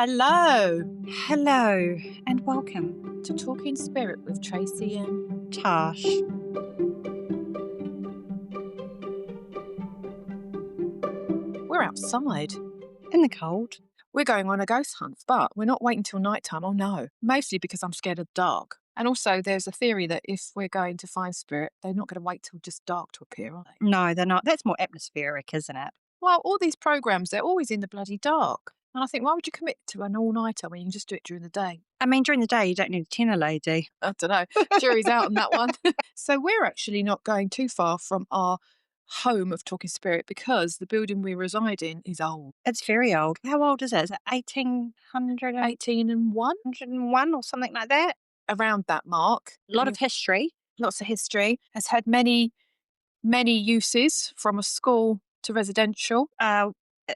Hello Hello and welcome to Talking Spirit with Tracy and Tash. we're outside. In the cold. We're going on a ghost hunt, but we're not waiting till night time. Oh no, mostly because I'm scared of dark. And also there's a theory that if we're going to find spirit, they're not going to wait till just dark to appear, are they? No, they're not. That's more atmospheric, isn't it? Well, all these programs, they're always in the bloody dark. And I think, why would you commit to an all-nighter when you can just do it during the day? I mean, during the day, you don't need a tenor lady. I don't know. Jury's out on that one. So we're actually not going too far from our home of Talking Spirit because the building we reside in is old. It's very old. How old is it? Is it 1800, 18 and 1, 101 or something like that? around that mark. A lot of history. Lots of history. Has had many uses, from a school to residential.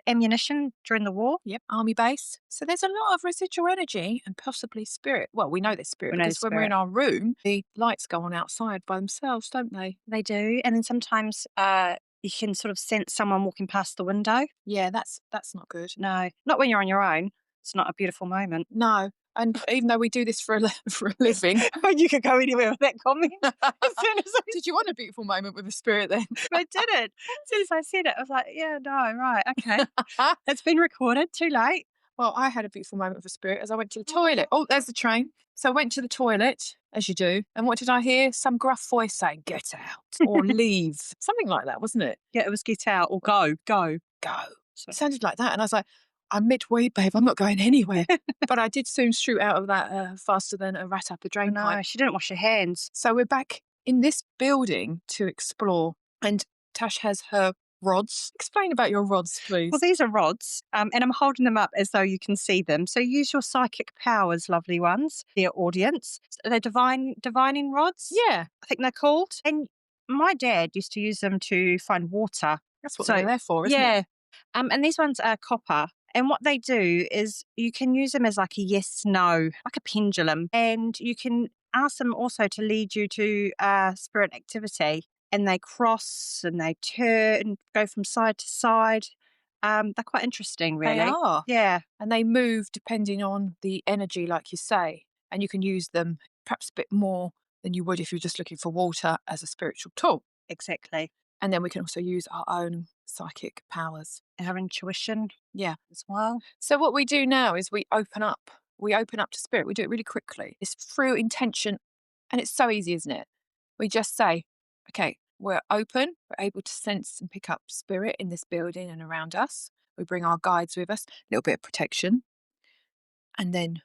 Ammunition during the war. Yep, army base. So there's a lot of residual energy and possibly spirit. Well, we know there's spirit We know because there's when we're in spirit. our room, the lights go on outside by themselves, don't they? They do. And then sometimes you can sort of sense someone walking past the window. Yeah, that's not good. No, not when you're on your own. It's not a beautiful moment. No. And even though we do this for a living. You could go anywhere with that comment. As soon as Did you want a beautiful moment with a spirit then? I did it. As soon as I said it, I was like, yeah, no, right, okay. It's been recorded, too late. Well, I had a beautiful moment with a spirit as I went to the toilet. Oh, there's the train. So I went to the toilet, as you do. And what did I hear? Some gruff voice saying, get out or leave. Something like that, wasn't it? Yeah, it was get out or go. Go. It sounded like that. And I was like, I'm mid-way, babe. I'm not going anywhere. But I did soon shoot out of that faster than a rat up a drain pipe. No, she didn't wash her hands. So we're back in this building to explore. And Tash has her rods. Explain about your rods, please. Well, these are rods, and I'm holding them up as though you can see them. So use your psychic powers, lovely ones, dear audience. They're divining rods. Yeah. I think they're called. And my dad used to use them to find water. That's what they're there for, isn't it? Yeah. And these ones are copper. And what they do is you can use them as like a yes-no, like a pendulum. And you can ask them also to lead you to spirit activity. And they cross and they turn, go from side to side. They're quite interesting, really. They are. Yeah. And they move depending on the energy, like you say. And you can use them perhaps a bit more than you would if you're just looking for water as a spiritual tool. Exactly. And then we can also use our own psychic powers. Our intuition. Yeah. As well. So what we do now is we open up. We open up to spirit. We do it really quickly. It's through intention. And it's so easy, isn't it? We just say, okay, we're open. We're able to sense and pick up spirit in this building and around us. We bring our guides with us, a little bit of protection. And then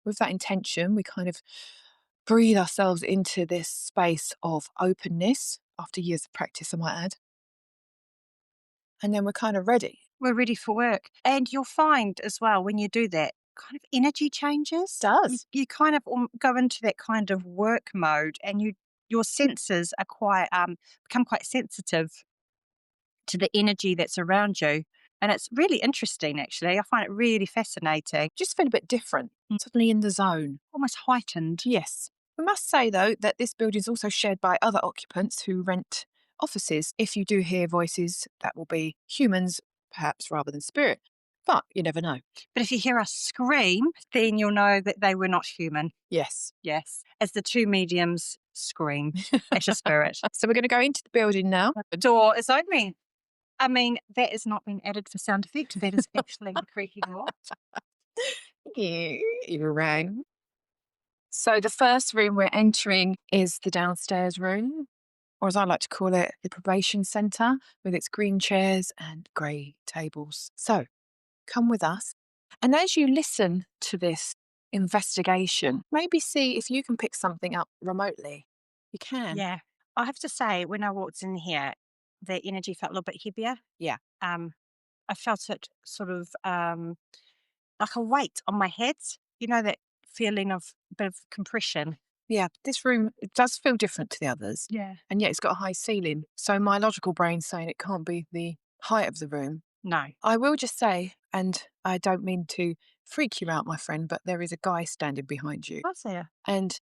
with that intention, we kind of breathe ourselves into this space of openness after years of practice, I might add. And then we're kind of ready. We're ready for work. And you'll find as well when you do that, kind of energy changes. Does. You kind of go into that kind of work mode, and your senses are quite become quite sensitive to the energy that's around you. And it's really interesting, actually. I find it really fascinating. Just feel a bit different, suddenly in the zone. Almost heightened. Yes. We must say, though, that this building is also shared by other occupants who rent offices. If you do hear voices, that will be humans, perhaps, rather than spirit. But you never know. But if you hear us scream, then you'll know that they were not human. Yes. Yes. As the two mediums scream at your spirit. So we're going to go into the building now. The door is opening. I mean, that is not being added for sound effect. That is actually the creaking door. You rang. So the first room we're entering is the downstairs room, or as I like to call it, the probation centre, with its green chairs and grey tables. So come with us. And as you listen to this investigation, maybe see if you can pick something up remotely. You can. Yeah. I have to say, when I walked in here, the energy felt a little bit heavier. Yeah. I felt it sort of like a weight on my head. You know, that feeling of a bit of compression. Yeah, this room, it does feel different to the others. Yeah. And yet it's got a high ceiling. So my logical brain's saying it can't be the height of the room. No. I will just say, and I don't mean to freak you out, my friend, but there is a guy standing behind you. Was there? And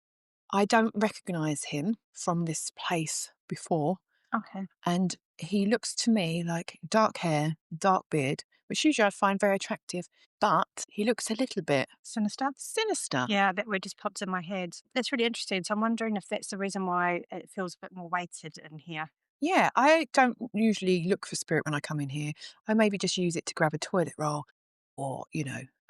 I don't recognise him from this place before. Okay. And he looks to me like dark hair, dark beard, which usually I find very attractive. But he looks a little bit Sinister. sinister. Yeah, that word just popped in my head. That's really interesting. So I'm wondering if that's the reason why it feels a bit more weighted in here. Yeah, I don't usually look for spirit when I come in here. I maybe just use it to grab a toilet roll or,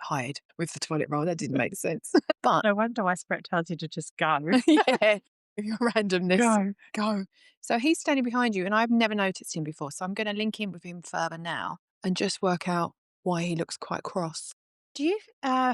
hide with the toilet roll. That didn't make sense. But No wonder why spirit tells you to just go. yeah, with your randomness, Go. go. So he's standing behind you, and I've never noticed him before. So I'm going to link in with him further now and just work out why he looks quite cross. Do you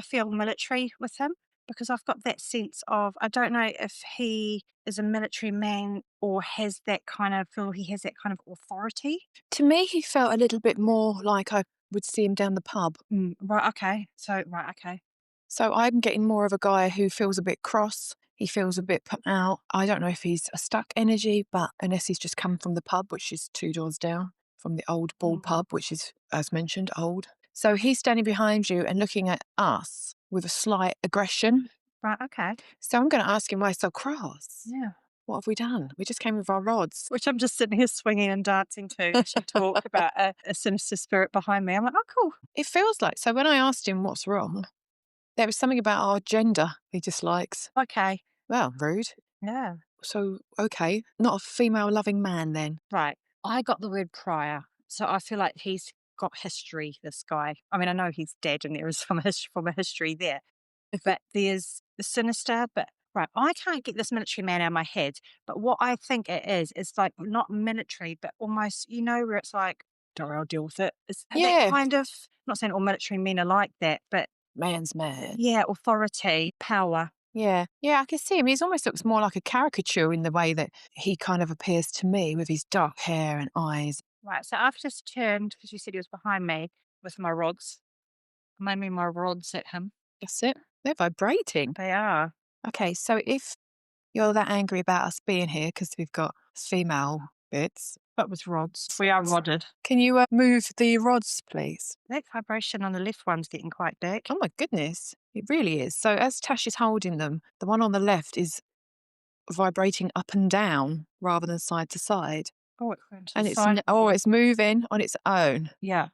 feel military with him? Because I've got that sense of, I don't know if he is a military man or has that kind of, feel he has that kind of authority. To me, he felt a little bit more like I would see him down the pub. Right, okay. So, right, okay. So I'm getting more of a guy who feels a bit cross. He feels a bit put out. I don't know if he's a stuck energy, but unless he's just come from the pub, which is 2 doors down from the old ball pub, which is, as mentioned, old. So he's standing behind you and looking at us with a slight aggression. Right, okay. So I'm going to ask him why he's so cross. Yeah. What have we done? We just came with our rods. Which I'm just sitting here swinging and dancing to as you talk about a sinister spirit behind me. I'm like, oh, cool. It feels like, so when I asked him what's wrong, there was something about our gender he dislikes. Okay. Well, rude. Yeah. So, okay, not a female loving man then. Right. I got the word prior. So I feel like he's got history, this guy. I mean, I know he's dead and there is from a history there, but there's the sinister, but right. I can't get this military man out of my head. But what I think it is like not military, but almost, where it's like, don't worry, I'll deal with it. It's that Yeah, kind of, not saying all military men are like that, but man's man. yeah, authority, power. Yeah, yeah, I can see him. He almost looks more like a caricature in the way that he kind of appears to me with his dark hair and eyes. Right. So I've just turned, because you said he was behind me with my rods. I'm aiming my rods at him. That's it. They're vibrating. They are. Okay, so if you're that angry about us being here because we've got female bits, But with rods. We are rodded. can you move the rods, please? That vibration on the left one's getting quite big. Oh my goodness, it really is. So as Tash is holding them, the one on the left is vibrating up and down rather than side to side. Oh, it's going to And the side. it's moving on its own. Yeah.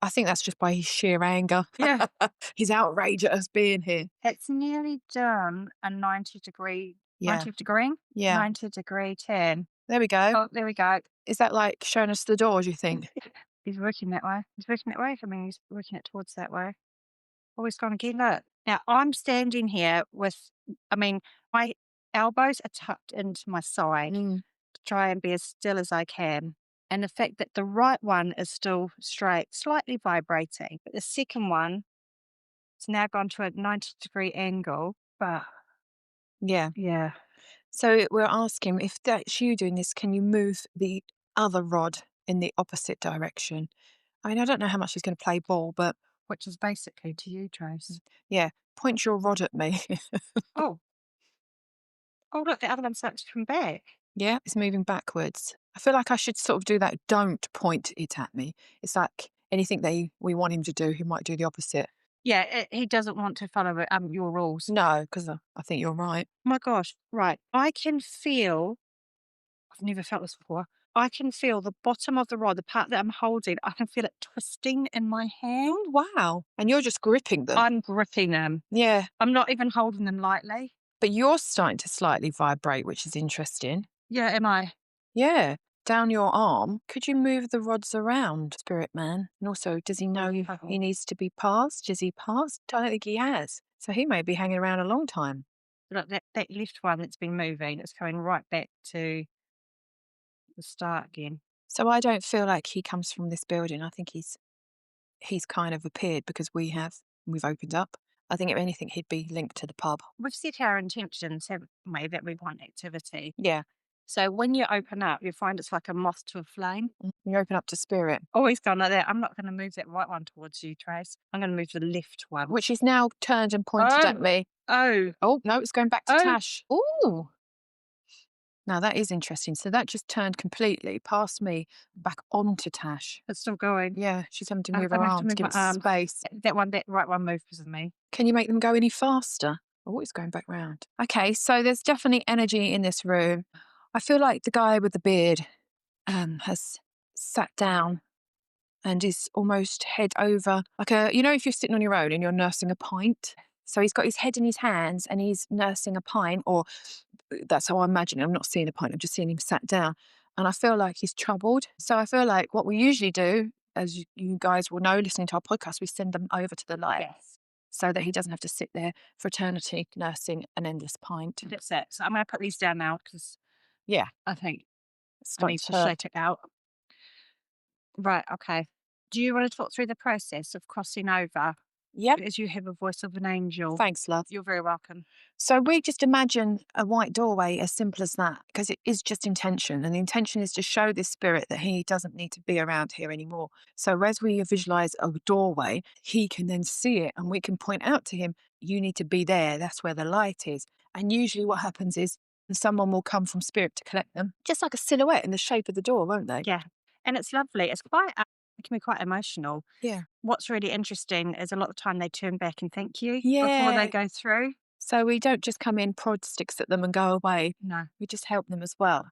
I think that's just by his sheer anger. Yeah. His outrage at us being here. It's nearly done a 90 degree, Yeah. 90 degree, Yeah. 90-degree turn. There we go. Oh, there we go. Is that like showing us the door, do you think? He's working that way. He's working that way. I mean, he's working it towards that way. Oh, he's gone again. Look. Now, I'm standing here with, my elbows are tucked into my side Mm. to try and be as still as I can. And the fact that the right one is still straight, slightly vibrating, but the second one, it's now gone to a 90-degree angle. But Yeah. yeah, So we're asking if that's you doing this, can you move the other rod in the opposite direction? I mean, I don't know how much he's going to play ball, but which is basically to you, Trace. yeah, point your rod at me. Oh, oh, look, the other one starts to come back. Yeah, it's moving backwards. I feel like I should sort of do that. Don't point it at me. It's like anything we want him to do, he might do the opposite. Yeah, he doesn't want to follow your rules. No, because I think you're right. My gosh, right. I can feel, I've never felt this before. I can feel the bottom of the rod, the part that I'm holding, I can feel it twisting in my hand. Oh, wow. And you're just gripping them. I'm gripping them. Yeah. I'm not even holding them lightly. But you're starting to slightly vibrate, which is interesting. Yeah, am I? Yeah. Down your arm. Could you move the rods around, Spirit Man? And also, does he know he needs to be passed? Has he passed? I don't think he has. So he may be hanging around a long time. Look, that left one that's been moving, it's going right back to the start again. So I don't feel like he comes from this building. I think he's kind of appeared because we've opened up. I think if anything, he'd be linked to the pub. We've set our intentions, haven't we, that we want activity. Yeah. So when you open up, you find it's like a moth to a flame. You open up to Spirit. Always gone like that. I'm not going to move that right one towards you, Trace. I'm going to move the left one. Which is now turned and pointed at me. Oh. Oh, no, it's going back to Oh. Tash. Ooh. Now that is interesting. So that just turned completely past me back onto Tash. It's still going. Yeah, she's having to I'm move her gonna have to arms, move give my it arms. space. That right one moves with me. Can you make them go any faster? Oh, it's going back round. Okay, so there's definitely energy in this room. I feel like the guy with the beard has sat down and is almost head over, like if you're sitting on your own and you're nursing a pint. So he's got his head in his hands and he's nursing a pint, or that's how I imagine it. I'm not seeing a pint, I'm just seeing him sat down. And I feel like he's troubled. So I feel like what we usually do, as you guys will know, listening to our podcast, we send them over to the light. Yes. So that he doesn't have to sit there for eternity nursing an endless pint. That's it. So I'm going to put these down now because Yeah, I think it's I starting need to to hurt. shake it out. Right. Okay. Do you want to talk through the process of crossing over Yep. as you have a voice of an angel? Thanks, love. You're very welcome. So we just imagine a white doorway as simple as that, because it is just intention. And the intention is to show this spirit that he doesn't need to be around here anymore. So as we visualize a doorway, he can then see it and we can point out to him, you need to be there. That's where the light is. And usually what happens is someone will come from spirit to collect them, just like a silhouette in the shape of the door, won't they? Yeah. And it's lovely. It's quite, it can be quite emotional. Yeah. What's really interesting is a lot of time they turn back and thank you before they Yeah. go through. So we don't just come in, prod sticks at them and go away. No. We just help them as well.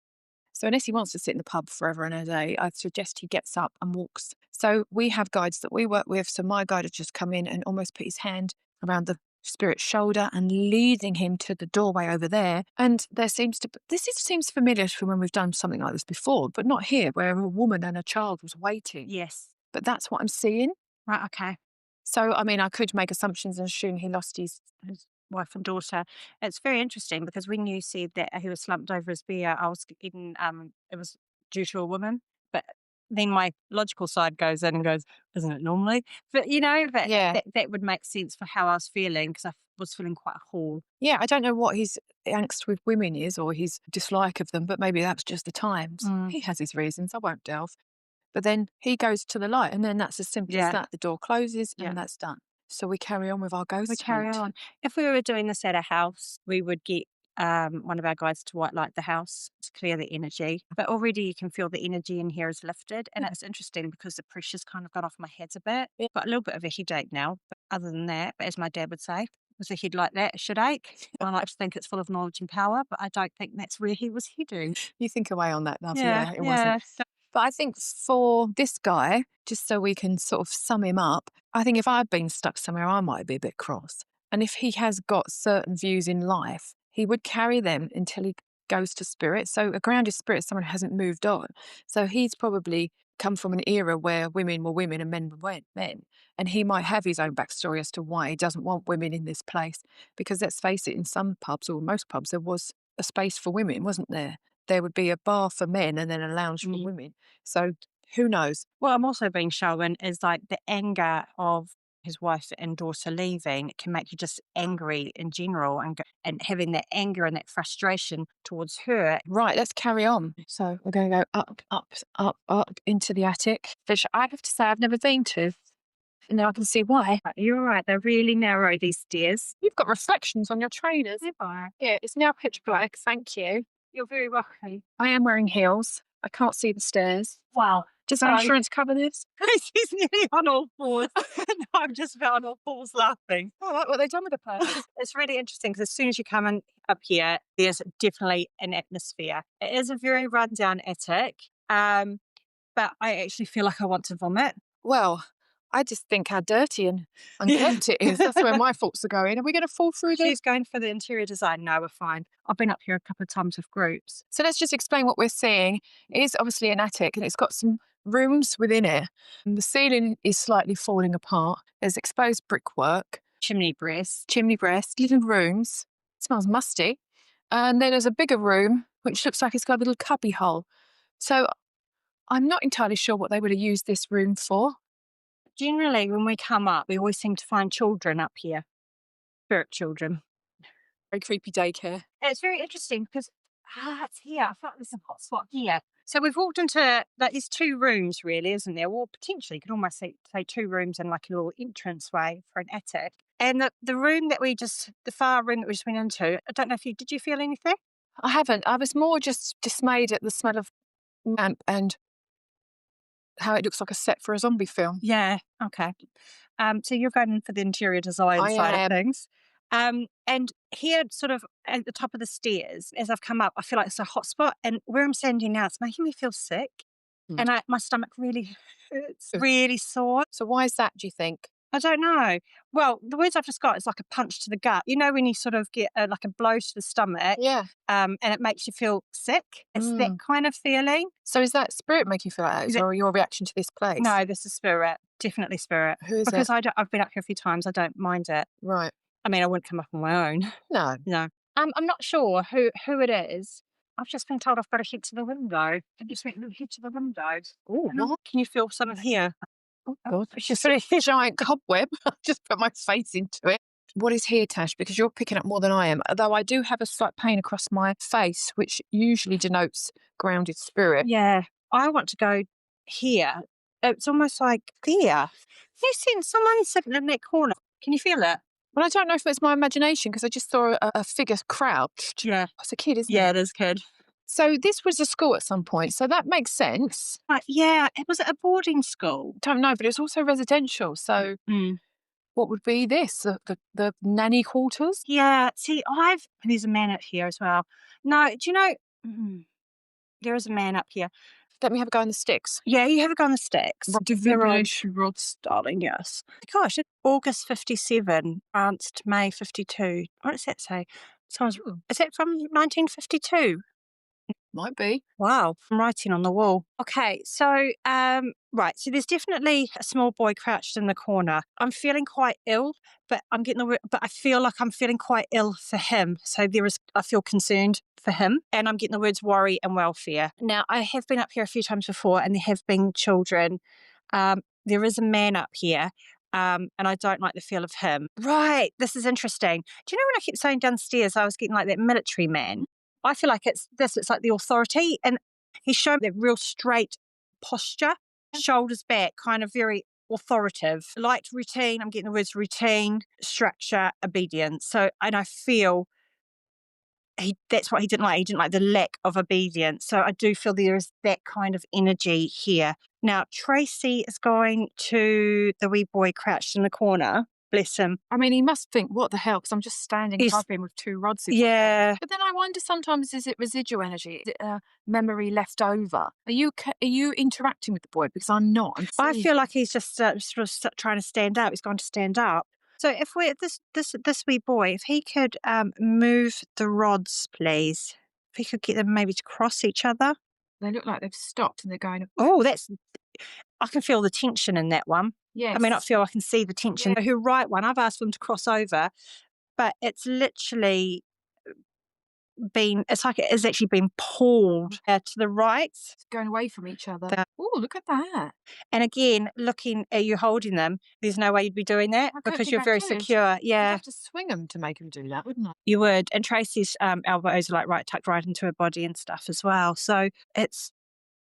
So unless he wants to sit in the pub forever and a day, I'd suggest he gets up and walks. So we have guides that we work with. So my guide has just come in and almost put his hand around the spirit's shoulder and leading him to the doorway over there. And seems familiar from when we've done something like this before, but not here, where a woman and a child was waiting. Yes. But that's what I'm seeing. Right. Okay. So, I mean, I could make assumptions and assume he lost His wife and daughter. It's very interesting because when you said that he was slumped over his beer, I was getting it was due to a woman, but then my logical side goes in and goes, isn't it normally? But but yeah. that would make sense for how I was feeling because was feeling quite whole. Yeah, I don't know what his angst with women is or his dislike of them, but maybe that's just the times. Mm, He has his reasons. I won't delve. But then he goes to the light, and then that's as simple as yeah, that. The door closes, yeah. and that's done. So we carry on with our We ghost carry hunt. on. If we were doing this at a house, we would get one of our guys to white light the house to clear the energy. But already you can feel the energy in here is lifted. And it's interesting because the pressure's kind of got off my head a bit. Yeah. Got a little bit of a headache now. But other than that, but as my dad would say, was a head like that, it should ache. I like to think it's full of knowledge and power, but I don't think that's where he was heading. You think away on that, love. Yeah, Yeah, it wasn't. yeah. But I think for this guy, just so we can sort of sum him up, I think if I'd been stuck somewhere, I might be a bit cross. And if he has got certain views in life, he would carry them until he goes to spirit. So a grounded spirit is someone who hasn't moved on. So he's probably come from an era where women were women and men were men. And he might have his own backstory as to why he doesn't want women in this place. Because let's face it, in some pubs or most pubs, there was a space for women, wasn't there? There would be a bar for men and then a lounge for women. So who knows? What I'm also being shown is like the anger of his wife and daughter leaving can make you just angry in general and having that anger and that frustration towards her. Right, let's carry on. So we're going to go up, up, up, up into the attic, which I have to say I've never been to. Now I can see why. You're right, they're really narrow, these stairs. You've got reflections on your trainers. They are. Yeah, it's now pitch black. Thank you. You're very welcome. I am wearing heels. I can't see the stairs. Wow. Does So- our insurance cover this? She's nearly on all fours. And I'm just about on all fours laughing. I like what they've done with the place. It's really interesting because as soon as you come in up here, there's definitely an atmosphere. It is a very rundown attic, but I actually feel like I want to vomit. Well, I just think how dirty and unkempt it is. That's where my thoughts are going. Are we going to fall through this? She's going for the interior design. No, we're fine. I've been up here a couple of times with groups. So let's just explain what we're seeing. It is obviously an attic and it's got some rooms within it. And the ceiling is slightly falling apart. There's exposed brickwork, Chimney breast. little rooms. It smells musty. And then there's a bigger room, which looks like it's got a little cubby hole. So I'm not entirely sure what they would have used this room for. Generally, when we come up, we always seem to find children up here. Spirit children. Very creepy daycare. And it's very interesting because, it's here. I feel like there's a hot spot here. So we've walked into, there's two rooms really, isn't there? Well, potentially you could almost say two rooms and like a little entranceway for an attic. And the room that the far room that we just went into, I don't know if did you feel anything? I haven't. I was more just dismayed at the smell of lamp and how it looks like a set for a zombie film. Yeah. Okay. So you're going for the interior design I side am. of things. And here, sort of at the top of the stairs, as I've come up, I feel like it's a hot spot. And where I'm standing now, it's making me feel sick. and my stomach really hurts, Ugh. really sore. So why is that, do you think? I don't know. Well, the words I've just got is like a punch to the gut. You know, when you sort of get like a blow to the stomach, Yeah. and it makes you feel sick. It's that Mm. kind of feeling. So is that spirit making you feel like Is that, it? or your reaction to this place? No, this is spirit. Definitely spirit. Who is it? Because I've been up here a few times. I don't mind it. Right. I mean, I wouldn't come up on my own. No. No. I'm not sure who it is. I've just been told I've got to head to the window. I just went to head to the window. Oh, what? Can you feel something here? Oh, God. It's It's just a giant cobweb. I just put my face into it. What is here, Tash? Because you're picking up more than I am. Although I do have a slight pain across my face, which usually denotes grounded spirit. yeah. I want to go here. It's almost like there. You seen someone sitting in that corner? Can you feel it? Well, I don't know if it's my imagination because I just saw a figure crouched. Yeah. It's a kid, isn't Yeah, it? it is good. So this was a school at some point. So that makes sense. But yeah, it was at a boarding school. Don't know, but it's also residential. So Mm. what would be this? The nanny quarters? Yeah. See, there's a man up here as well. No, do you know? Mm, there is a man up here. Let me have a go on the sticks. Yeah, you have a go on the sticks. Defibrillation rods, darling, yes. Gosh, it's August 57, France to May 52. What does that say? Is that from 1952? Might be. Wow, I'm writing on the wall. Okay, so right, so there's definitely a small boy crouched in the corner. I'm feeling quite ill, but but I feel like I'm feeling quite ill for him. So I feel concerned for him, and I'm getting the words worry and welfare. Now, I have been up here a few times before, and there have been children. There is a man up here. And I don't like the feel of him. Right, this is interesting. Do you know when I kept saying downstairs I was getting like that military man? I feel like it's this, it's like the authority. And he's shown that real straight posture, shoulders back, kind of very authoritative. Liked routine. I'm getting the words routine, structure, obedience. So, and I feel that's what he didn't like. He didn't like the lack of obedience. So I do feel there is that kind of energy here. Now, Tracy is going to the wee boy crouched in the corner. Bless him. I mean, he must think, what the hell? Because I'm just standing He's- above him with two rods in my hand. Yeah. But then I wonder sometimes, is it residual energy? Is it memory left over? Are you interacting with the boy? Because I'm not. I feel like he's just trying to stand up. He's going to stand up. So if we're this wee boy, if he could move the rods, please. If he could get them maybe to cross each other. They look like they've stopped and they're going. Oh, I can feel the tension in that one. Yes. I mean, not feel, I can see the tension. Yeah. Who right one? I've asked them to cross over, but it's literally it's like it has actually been pulled to the right. It's going away from each other. The- Oh, look at that. And again, looking at you holding them, there's no way you'd be doing that I don't because think you're I very could. secure. I'd Yeah, have to swing them to make them do that, wouldn't I? you would. And Tracy's elbows are like tucked right into her body and stuff as well. So it's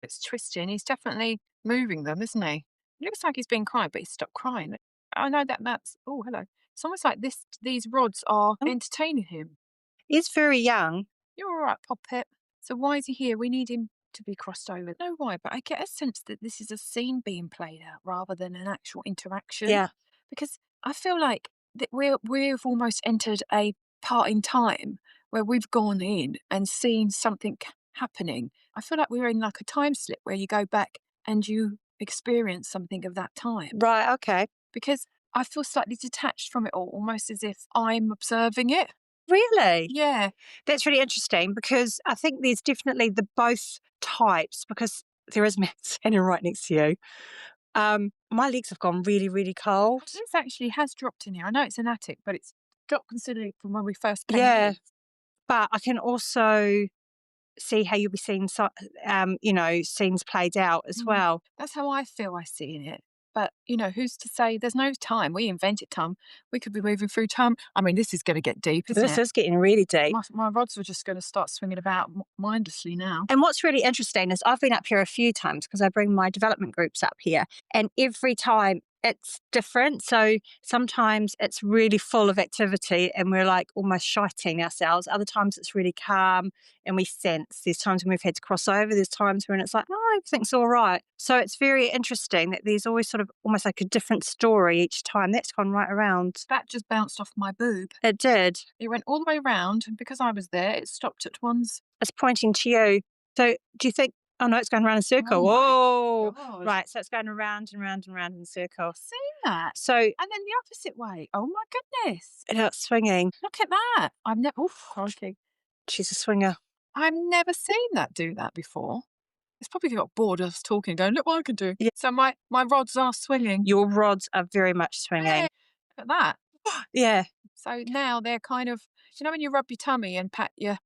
It's twisting. He's definitely moving them, isn't he? It looks like he's been crying, but he's stopped crying. I know that's. Oh, hello. It's almost like these rods are entertaining him. it's very young. You're all right, Poppet. So why is he here? We need him to be crossed over. No, why? But I get a sense that this is a scene being played out rather than an actual interaction. Yeah. Because I feel like that we've almost entered a part in time where we've gone in and seen something happening. I feel like we're in like a time slip where you go back and you experience something of that time. Right. Okay. Because I feel slightly detached from it all, almost as if I'm observing it. Really? Yeah. That's really interesting because I think there's definitely the both types because there is Matt standing right next to you. My legs have gone really, really cold. This actually has dropped in here. I know it's an attic, but it's dropped considerably from when we first came Yeah, in. but I can also see how you'll be seeing, scenes played out as well. That's how I feel I see in it. But, who's to say there's no time? We invented time. We could be moving through time. I mean, this is going to get deep, isn't This it? is getting really deep. My rods are just going to start swinging about mindlessly now. And what's really interesting is I've been up here a few times because I bring my development groups up here, and every time it's different. So sometimes it's really full of activity and we're like almost shiting ourselves. Other times it's really calm and we sense. There's times when we've had to cross over. There's times when it's like, oh, everything's all right. So it's very interesting that there's always sort of almost like a different story each time. That's gone right around. That just bounced off my boob. It did. It went all the way round, and because I was there, it stopped at one's. It's pointing to you. So do you think Oh, no, it's going around in a Oh circle. my Oh, God. right. So it's going around and round and round in a circle. Seen that. So And then the opposite way. Oh my goodness. it's swinging. Look at that. I've never, oh, crikey. She's a swinger. I've never seen that do that before. It's probably got bored of us talking, going, look what I can do. Yeah. So my rods are swinging. Your rods are very much swinging. Hey, look at that. Yeah. So now they're kind of, you know, when you rub your tummy and pat your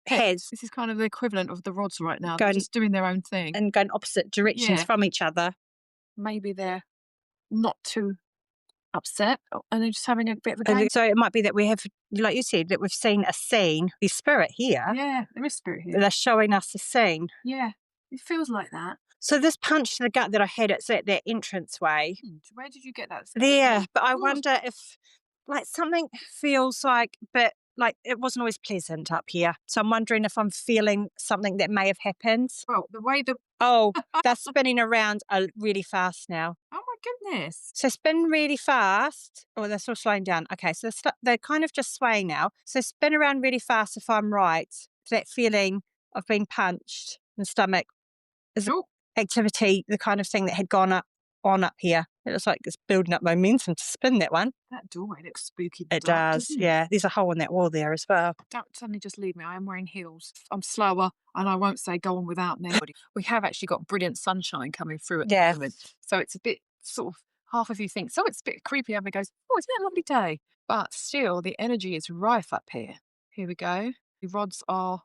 head, Heads this is kind of the equivalent of the rods right now. They're going just doing their own thing. and going opposite directions Yeah. from each other. Maybe they're not too upset and they're just having a bit of a game. So it might be that we have, like you said, that we've seen a scene, the spirit here. Yeah, there is spirit here. They're showing us a scene. Yeah, it feels like that. So this punch to the gut that I had, it's at that entranceway. Where did you get that? There, but I Oh. wonder if, like, something feels like, but like it wasn't always pleasant up here. So I'm wondering if I'm feeling something that may have happened. Well, the way the Oh, they're spinning around really fast now. oh my goodness. So spin really fast. Oh, they're still slowing down. Okay, so they're kind of just swaying now. So spin around really fast if I'm right. That feeling of being punched in the stomach is Oh, activity, the kind of thing that had gone up here. It looks like it's building up momentum to spin that one. that doorway looks spooky. in the It dark, does, doesn't it? yeah. There's a hole in that wall there as well. Don't suddenly just leave me. I am wearing heels. I'm slower and I won't say go on without me. We have actually got brilliant sunshine coming through at Yeah. the moment. So it's a bit sort of half of you think, so it's a bit creepy. Everybody goes, oh, isn't it a lovely day? But still, the energy is rife up here. Here we go. The rods are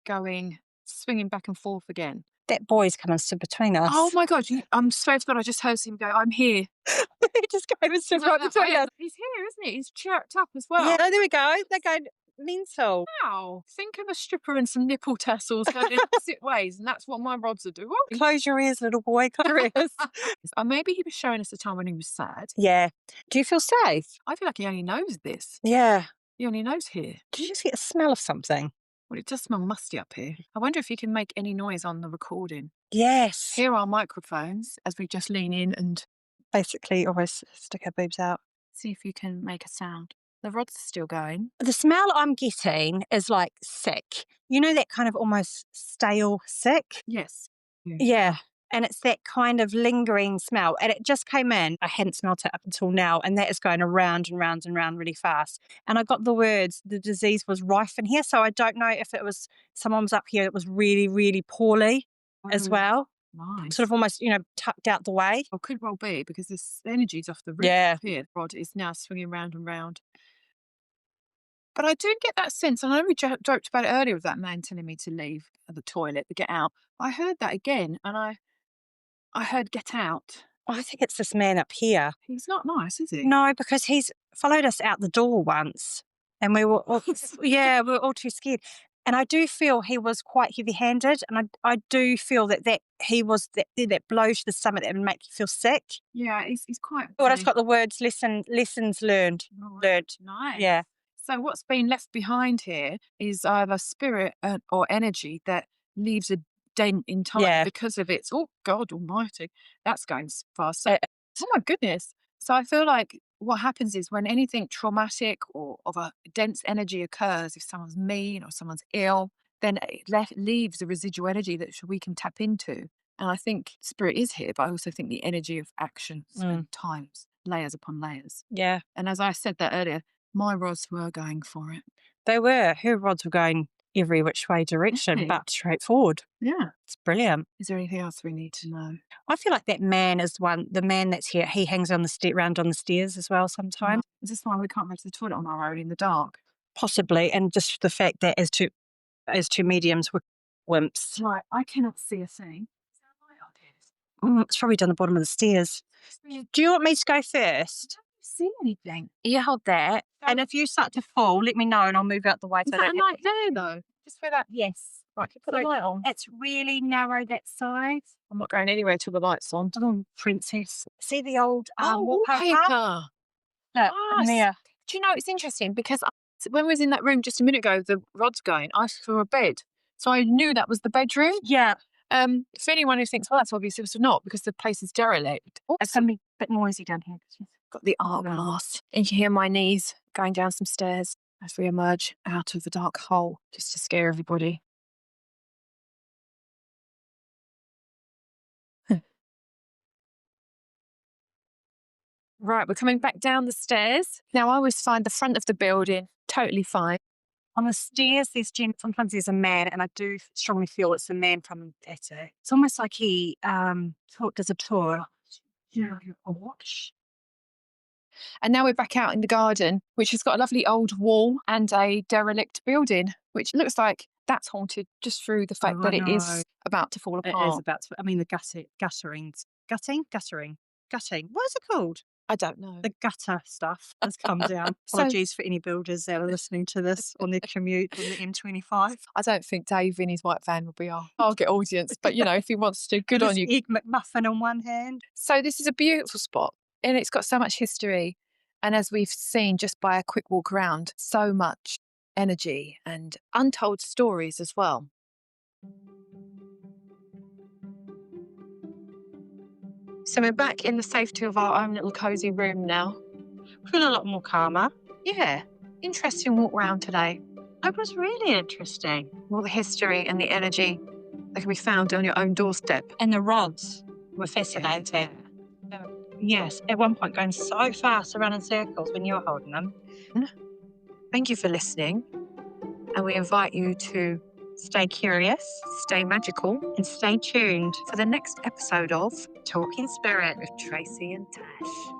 going, swinging back and forth again. That boy's come and stood between us. Oh my God. I'm so glad I just heard him go, I'm here. He just came and stood He's like right that between way. us. He's here, isn't he? He's chirped up as well. Yeah, there we go. They're going mental. Wow. Think of a stripper and some nipple tassels going in opposite ways, and that's what my rods are doing. Close your ears, little boy. Close your ears. Maybe he was showing us a time when he was sad. Yeah. Do you feel safe? I feel like he only knows this. Yeah. He only knows here. Did you just get a smell of something? Well, it does smell musty up here. I wonder if you can make any noise on the recording. Yes. Here are microphones as we just lean in and Basically, always stick our boobs out. see if you can make a sound. The rod's still going. The smell I'm getting is like sick. You know, that kind of almost stale sick? Yes. Yeah. And it's that kind of lingering smell. And it just came in. I hadn't smelt it up until now. And that is going around and round and round really fast. And I got the words, the disease was rife in here. So I don't know if it was someone was up here that was really, really poorly as well. Nice. Sort of almost, tucked out the way. Well, could well be because this energy's off the roof Yeah. here. The rod is now swinging round and round. But I do get that sense, and I know we joked about it earlier with that man telling me to leave the toilet, to get out. I heard that again, and I heard get out. I think it's this man up here. He's not nice, is he? No, because he's followed us out the door once and we were all, we were all too scared. And I do feel he was quite heavy-handed, and I do feel that he was that blow to the stomach that would make you feel sick. Yeah, he's quite. Well, I've got the words lessons learned. Nice. Yeah. So what's been left behind here is either spirit or energy that leaves a dent in time Yeah. because of its. Oh God Almighty, that's going fast. Uh, Oh my goodness. So I feel like what happens is when anything traumatic or of a dense energy occurs, if someone's mean or someone's ill, then it leaves a residual energy that we can tap into. And I think spirit is here, but I also think the energy of actions and times, layers upon layers. Yeah. And as I said that earlier, my rods were going for it. They were. Her rods were going every which way direction, Really? but straight forward. Yeah. It's brilliant. Is there anything else we need to know? I feel like that man is the man that's here, he hangs on round on the stairs as well sometimes. Is this why we can't go to the toilet on our own in the dark? Possibly. And just the fact that as two mediums, we're wimps. Right, I cannot see a thing. Is there a light up here? It's probably down the bottom of the stairs. Do you want me to go first? See anything? You hold that. And if you start to fall, let me know and I'll move out the way. Is that a light there though? Just where that. Yes. Right, can you put the light on? It's really narrow, that side. I'm not going anywhere till the light's on. Oh, princess. See the old wallpaper? wallpaper. Look, in there. Do you know, it's interesting because when we was in that room just a minute ago, the rod's going, I saw a bed. So I knew that was the bedroom. Yeah. For anyone who thinks, well, that's obviously not because the place is derelict. It's going to be a bit noisy down here. Got the art glass. And you can hear my knees going down some stairs as we emerge out of the dark hole just to scare everybody. Right, we're coming back down the stairs. Now, I always find the front of the building totally fine. On the stairs, sometimes there's a man, and I do strongly feel it's a man from Tattoo. It's almost like he does a tour. Yeah, a watch. And now we're back out in the garden, which has got a lovely old wall and a derelict building, which looks like that's haunted just through the fact Oh, I that it know. is about to fall It is apart. about to, I mean, the gutting. What is it called? I don't know. The gutter stuff has come down. So Apologies for any builders that are listening to this on their commute on the M25. I don't think Dave in his white van will be our target audience, but if he wants to, good With on his you. egg McMuffin in one hand. So this is a beautiful spot and it's got so much history. And as we've seen just by a quick walk around, so much energy and untold stories as well. So we're back in the safety of our own little cozy room now. Feel a lot more calmer. Yeah, interesting walk round today. It was really interesting. All the history and the energy that can be found on your own doorstep. And the rods were fascinating. Yes, at one point going so fast around in circles when you were holding them. Thank you for listening. And we invite you to Stay curious stay magical and stay tuned for the next episode of Talking Spirit. with Tracy and Tash.